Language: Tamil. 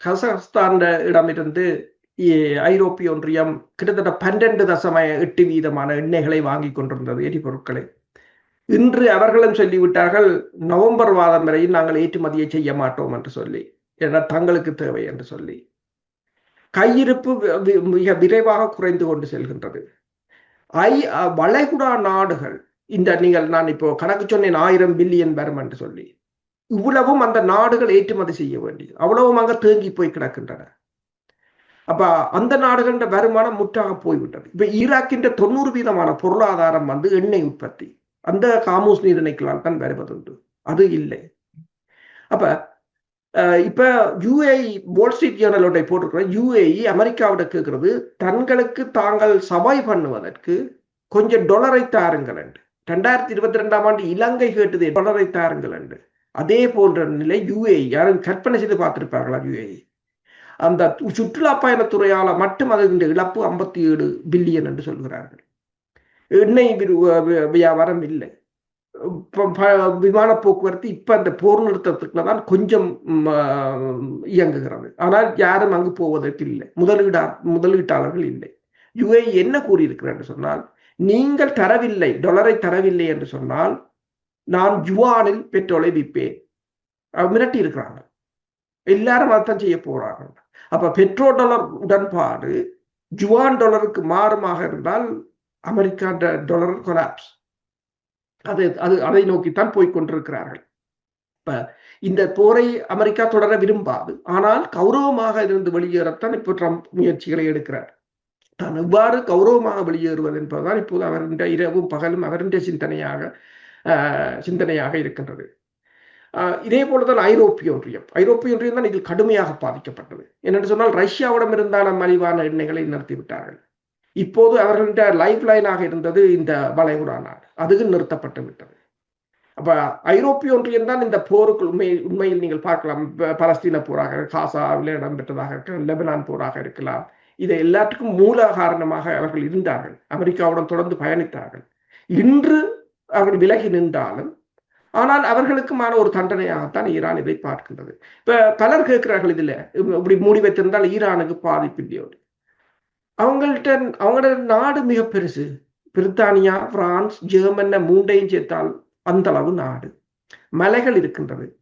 கசகஸ்தான் இடமிருந்து ஐரோப்பிய ஒன்றியம் கிட்டத்தட்ட 12.8% எண்ணெய்களை வாங்கி கொண்டிருந்தது, எரிபொருட்களை. இன்று அவர்களும் சொல்லிவிட்டார்கள், நவம்பர் மாதம் வரையில் நாங்கள் ஏற்றுமதியை செய்ய மாட்டோம் என்று சொல்லி, ஏன்னா தங்களுக்கு தேவை என்று சொல்லி. கையிருப்பு மிக விரைவாக குறைந்து கொண்டு செல்கின்றது. வளைகுடா நாடுகள், இந்த நான் இப்போ கணக்கு சொன்னேன் 1000 பில்லியன் வரும் என்று சொல்லி, இவ்வளவும் அந்த நாடுகள் ஏற்றுமதி செய்ய வேண்டியது, அவ்வளவும் அங்க தேங்கி போய் கிடக்கின்றன. அப்ப அந்த நாடுகள வருமானம் முற்றாக போய்விட்டது. இப்ப ஈராக்கின்ற 90% பொருளாதாரம் எண்ணெய் உற்பத்தி, அந்த காமூஸ் நீரிணைகளால் தான் வருவதுண்டு, அது இல்லை. அப்ப இப்ப யுஏஇ வால் ஸ்ட்ரீட் ஜேர்னலோட போட்டிருக்கிற யுஏஇ அமெரிக்காவோட கேட்கிறது, தங்களுக்கு தாங்கள் சவாய் பண்ணுவதற்கு கொஞ்சம் டொலரை தாருங்கள் என்று. 2022 இலங்கை கேட்டது டொலரை தாருங்கள் என்று. அதே போன்ற நிலை யுஏஇ, யாரும் கற்பனை செய்து பார்த்திருப்பார்களா? யுஏஇ அந்த சுற்றுலா பயணத்துறையால மட்டும் அதன் இழப்பு 57 பில்லியன் என்று சொல்கிறார்கள். எண்ணெய் வியாபாரம் இல்லை, விமான போக்குவரத்து இப்ப அந்த போர் நிறுத்தத்துக்குள்ளதான் கொஞ்சம் இயங்குகிறது. ஆனால் யாரும் அங்கு போவதற்கு இல்லை, முதலீட்டாளர்கள் இல்லை. யுஏஇ என்ன கூறியிருக்கிறார் என்று சொன்னால், நீங்கள் தரவில்லை, டொலரை தரவில்லை என்று சொன்னால் நான் யுவானில் பெட்ரோலை விற்பேன். மிரட்டி இருக்கிறாங்க. எல்லாரும் அதைத்தான் செய்ய போறாங்க. அப்ப பெட்ரோ டாலர் உடன்பாடு ஜுவான் டாலருக்கு மாறுமாக இருந்தால் அமெரிக்கா டாலர் கொலாப்ஸ். அதை நோக்கித்தான் போய்கொண்டிருக்கிறார்கள். இப்ப இந்த போரை அமெரிக்கா தொடர விரும்பாது, ஆனால் கௌரவமாக இருந்து வெளியேறத்தான் இப்போ ட்ரம்ப் முயற்சிகளை எடுக்கிறார். தான் எவ்வாறு கௌரவமாக வெளியேறுவது என்பதுதான் இப்போது அவருடைய இரவும் பகலும் அவருடைய சிந்தனையாக இருக்கின்றது. இதே போலதான் ஐரோப்பிய ஒன்றியம் தான் இதில் கடுமையாக பாதிக்கப்பட்டது. என்னென்று சொன்னால், ரஷ்யாவிடம் இருந்தான மலிவான எண்ணெய்களை நிறுத்திவிட்டார்கள். இப்போது அவர்களுடைய லைஃப் லைனாக இருந்தது இந்த வளைகுடா நாடு, அதுவும் நிறுத்தப்பட்டு விட்டது. அப்ப ஐரோப்பிய ஒன்றியம் தான் இந்த போருக்கு உண்மையில் நீங்கள் பார்க்கலாம், பலஸ்தீன போராக, காசாவில் இடம்பெற்றதாக இருக்கலாம், லெபனான் போராக இருக்கலாம், இதை எல்லாத்துக்கும் மூல காரணமாக அவர்கள் இருந்தார்கள். அமெரிக்காவுடன் தொடர்ந்து பயணித்தார்கள். இன்று அவர்கள் விலகி நின்றாலும் ஆனால் அவர்களுக்குமான ஒரு தண்டனையாகத்தான் ஈரான் இதை பார்க்கின்றது. இப்ப பலர் கேட்கிறார்கள், இதுல இப்படி மூடி வைத்திருந்தால் ஈரானுக்கு பாதிப்பு இல்லையோ? அவங்களோட நாடு மிக பெருசு. பிரித்தானியா, பிரான்ஸ், ஜெர்மன் மூண்டையும் சேர்த்தால் அந்த அளவு நாடு. மலைகள் இருக்கின்றது,